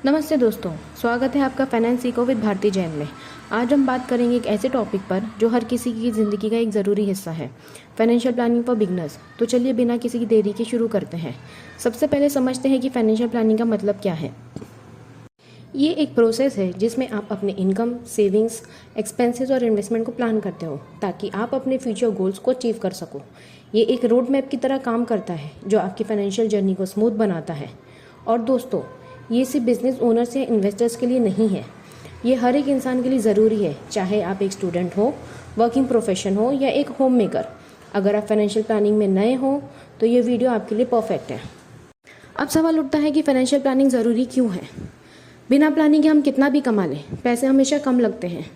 नमस्ते दोस्तों, स्वागत है आपका फाइनेंस सीखो विद भारती जैन में। आज हम बात करेंगे एक ऐसे टॉपिक पर जो हर किसी की ज़िंदगी का एक ज़रूरी हिस्सा है, फाइनेंशियल प्लानिंग फॉर बिगनर्स। तो चलिए बिना किसी की देरी के शुरू करते हैं। सबसे पहले समझते हैं कि फाइनेंशियल प्लानिंग का मतलब क्या है। ये एक प्रोसेस है जिसमें आप अपने इनकम, सेविंग्स, एक्सपेंसेस और इन्वेस्टमेंट को प्लान करते हो ताकि आप अपने फ्यूचर गोल्स को अचीव कर सको। ये एक रोड मैप की तरह काम करता है जो आपकी फाइनेंशियल जर्नी को स्मूथ बनाता है। और दोस्तों, ये सिर्फ बिजनेस ओनर्स या इन्वेस्टर्स के लिए नहीं है, ये हर एक इंसान के लिए ज़रूरी है, चाहे आप एक स्टूडेंट हो, वर्किंग प्रोफेशन हो या एक होम मेकर। अगर आप फाइनेंशियल प्लानिंग में नए हो तो ये वीडियो आपके लिए परफेक्ट है। अब सवाल उठता है कि फाइनेंशियल प्लानिंग ज़रूरी क्यों है। बिना प्लानिंग के हम कितना भी कमा लें, पैसे हमेशा कम लगते हैं।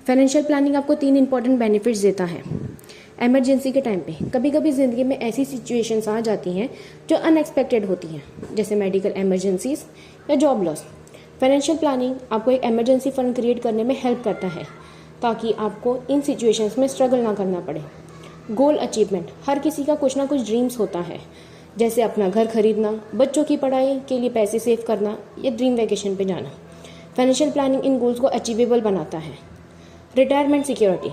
फाइनेंशियल प्लानिंग आपको 3 इंपॉर्टेंट बेनिफिट्स देता है। इमरजेंसी के टाइम पे कभी कभी ज़िंदगी में ऐसी सिचुएशंस आ जाती हैं जो अनएक्सपेक्टेड होती हैं, जैसे मेडिकल इमरजेंसीज या जॉब लॉस। फाइनेंशियल प्लानिंग आपको एक इमरजेंसी फंड क्रिएट करने में हेल्प करता है ताकि आपको इन सिचुएशंस में स्ट्रगल ना करना पड़े। गोल अचीवमेंट, हर किसी का कुछ ना कुछ ड्रीम्स होता है, जैसे अपना घर खरीदना, बच्चों की पढ़ाई के लिए पैसे सेव करना या ड्रीम वेकेशन पे जाना। फाइनेंशियल प्लानिंग इन गोल्स को अचीवेबल बनाता है। रिटायरमेंट सिक्योरिटी,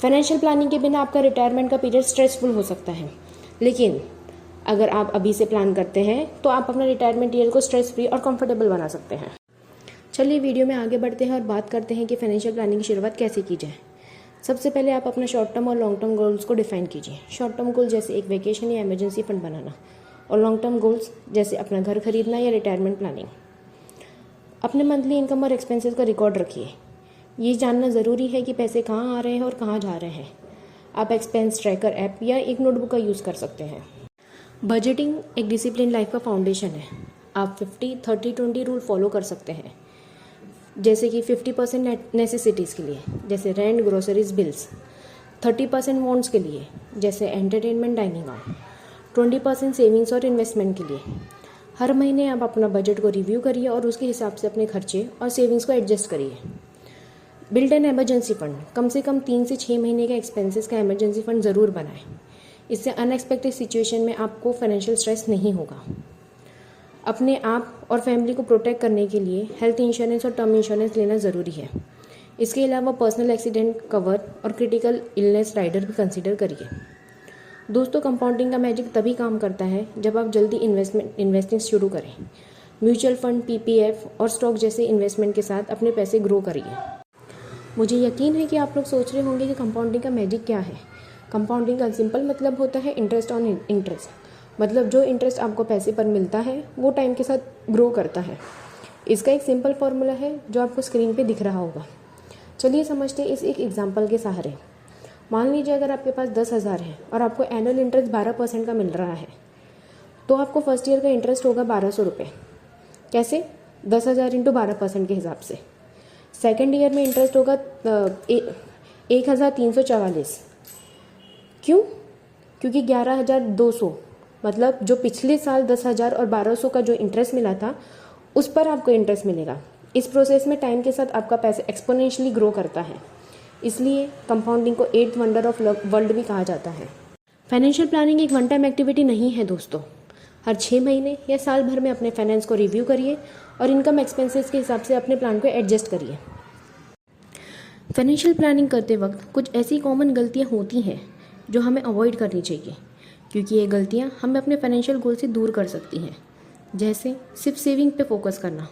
फाइनेंशियल प्लानिंग के बिना आपका रिटायरमेंट का पीरियड स्ट्रेसफुल हो सकता है, लेकिन अगर आप अभी से प्लान करते हैं तो आप अपना रिटायरमेंट ईयर को स्ट्रेस फ्री और कंफर्टेबल बना सकते हैं। चलिए वीडियो में आगे बढ़ते हैं और बात करते हैं कि फाइनेंशियल प्लानिंग की शुरुआत कैसे की जाए। सबसे पहले आप अपना शॉर्ट टर्म और लॉन्ग टर्म गोल्स को डिफाइन कीजिए। शॉर्ट टर्म गोल जैसे एक वेकेशन या इमरजेंसी फंड बनाना, और लॉन्ग टर्म गोल्स जैसे अपना घर खरीदना या रिटायरमेंट प्लानिंग। अपने मंथली इनकम और एक्सपेंसेस का रिकॉर्ड रखिए। ये जानना ज़रूरी है कि पैसे कहाँ आ रहे हैं और कहाँ जा रहे हैं। आप एक्सपेंस ट्रैकर ऐप या एक नोटबुक का यूज़ कर सकते हैं। बजटिंग एक डिसिप्लिन लाइफ का फाउंडेशन है। आप 50-30-20 रूल फॉलो कर सकते हैं, जैसे कि 50% नेसेसिटीज़ के लिए जैसे रेंट, ग्रोसरीज, बिल्स। 30% वांट्स के लिए जैसे एंटरटेनमेंट, डाइनिंग आउट। 20% सेविंग्स और इन्वेस्टमेंट के लिए। हर महीने आप अपना बजट को रिव्यू करिए और उसके हिसाब से अपने खर्चे और सेविंग्स को एडजस्ट करिए। बिल्ड एन इमरजेंसी फंड, कम से कम 3 से 6 महीने के एक्सपेंसेस का इमरजेंसी फंड ज़रूर बनाएं। इससे अनएक्सपेक्टेड सिचुएशन में आपको फाइनेंशियल स्ट्रेस नहीं होगा। अपने आप और फैमिली को प्रोटेक्ट करने के लिए हेल्थ इंश्योरेंस और टर्म इंश्योरेंस लेना ज़रूरी है। इसके अलावा पर्सनल एक्सीडेंट कवर और क्रिटिकल इलनेस राइडर भी कंसिडर करिए। दोस्तों, कंपाउंडिंग का मैजिक तभी काम करता है जब आप जल्दी इन्वेस्टिंग शुरू करें। म्यूचुअल फंड, पीपीएफ और स्टॉक जैसे इन्वेस्टमेंट के साथ अपने पैसे ग्रो करिए। मुझे यकीन है कि आप लोग सोच रहे होंगे कि कंपाउंडिंग का मैजिक क्या है। कंपाउंडिंग का सिंपल मतलब होता है इंटरेस्ट ऑन इंटरेस्ट, मतलब जो इंटरेस्ट आपको पैसे पर मिलता है वो टाइम के साथ ग्रो करता है। इसका एक सिंपल फॉर्मूला है जो आपको स्क्रीन पे दिख रहा होगा। चलिए समझते हैं इस एक एग्जांपल के सहारे। मान लीजिए अगर आपके पास 10,000 है और आपको एनुअल इंटरेस्ट 12% का मिल रहा है, तो आपको फर्स्ट ईयर का इंटरेस्ट होगा 1200 रुपये। कैसे? 10,000 इंटू 12% के हिसाब से। सेकेंड ईयर में इंटरेस्ट होगा 1,344। क्यों? क्योंकि 11,200, मतलब जो पिछले साल 10,000 और 1,200 का जो इंटरेस्ट मिला था उस पर आपको इंटरेस्ट मिलेगा। इस प्रोसेस में टाइम के साथ आपका पैसा एक्सपोनेंशियली ग्रो करता है, इसलिए कंपाउंडिंग को 8th वंडर ऑफ वर्ल्ड भी कहा जाता है। फाइनेंशियल प्लानिंग एक वन टाइम एक्टिविटी नहीं है दोस्तों। हर 6 महीने या साल भर में अपने फाइनेंस को रिव्यू करिए और इनकम एक्सपेंसेस के हिसाब से अपने प्लान को एडजस्ट करिए। फाइनेंशियल प्लानिंग करते वक्त कुछ ऐसी कॉमन गलतियाँ होती हैं जो हमें अवॉइड करनी चाहिए, क्योंकि ये गलतियाँ हमें अपने फाइनेंशियल गोल से दूर कर सकती हैं। जैसे सिर्फ सेविंग पे फोकस करना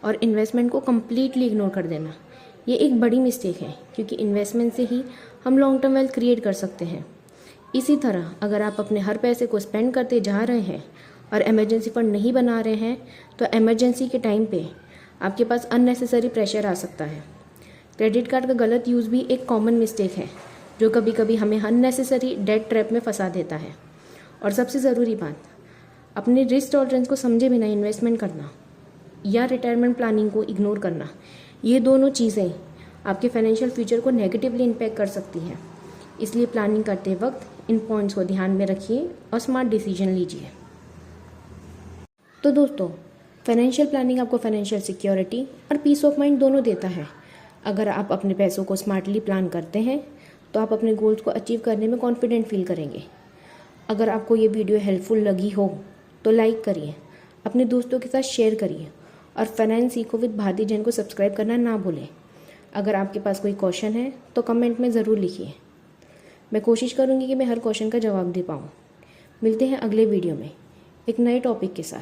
और इन्वेस्टमेंट को कम्प्लीटली इग्नोर कर देना। ये एक बड़ी मिस्टेक है, क्योंकि इन्वेस्टमेंट से ही हम लॉन्ग टर्म वेल्थ क्रिएट कर सकते हैं। इसी तरह अगर आप अपने हर पैसे को स्पेंड करते जा रहे हैं और इमरजेंसी फंड नहीं बना रहे हैं, तो इमरजेंसी के टाइम पे आपके पास अननेसेसरी प्रेशर आ सकता है। क्रेडिट कार्ड का गलत यूज़ भी एक कॉमन मिस्टेक है जो कभी कभी हमें अननेसेसरी डेट ट्रैप में फंसा देता है। और सबसे ज़रूरी बात, अपने रिस्क टॉलरेंस को समझे बिना इन्वेस्टमेंट करना या रिटायरमेंट प्लानिंग को इग्नोर करना, ये दोनों चीज़ें आपके फाइनेंशियल फ्यूचर को नेगेटिवली इम्पैक्ट कर सकती हैं। इसलिए प्लानिंग करते वक्त इन पॉइंट्स को ध्यान में रखिए और स्मार्ट डिसीजन लीजिए। तो दोस्तों, फाइनेंशियल प्लानिंग आपको फाइनेंशियल सिक्योरिटी और पीस ऑफ माइंड दोनों देता है। अगर आप अपने पैसों को स्मार्टली प्लान करते हैं तो आप अपने गोल्स को अचीव करने में कॉन्फिडेंट फील करेंगे। अगर आपको ये वीडियो हेल्पफुल लगी हो तो लाइक करिए, अपने दोस्तों के साथ शेयर करिए और फाइनेंस सीखो विद भारती जैन को सब्सक्राइब करना ना भूलें। अगर आपके पास कोई क्वेश्चन है तो कमेंट में ज़रूर लिखिए। मैं कोशिश करूँगी कि मैं हर क्वेश्चन का जवाब दे पाऊँ। मिलते हैं अगले वीडियो में एक नए टॉपिक के साथ।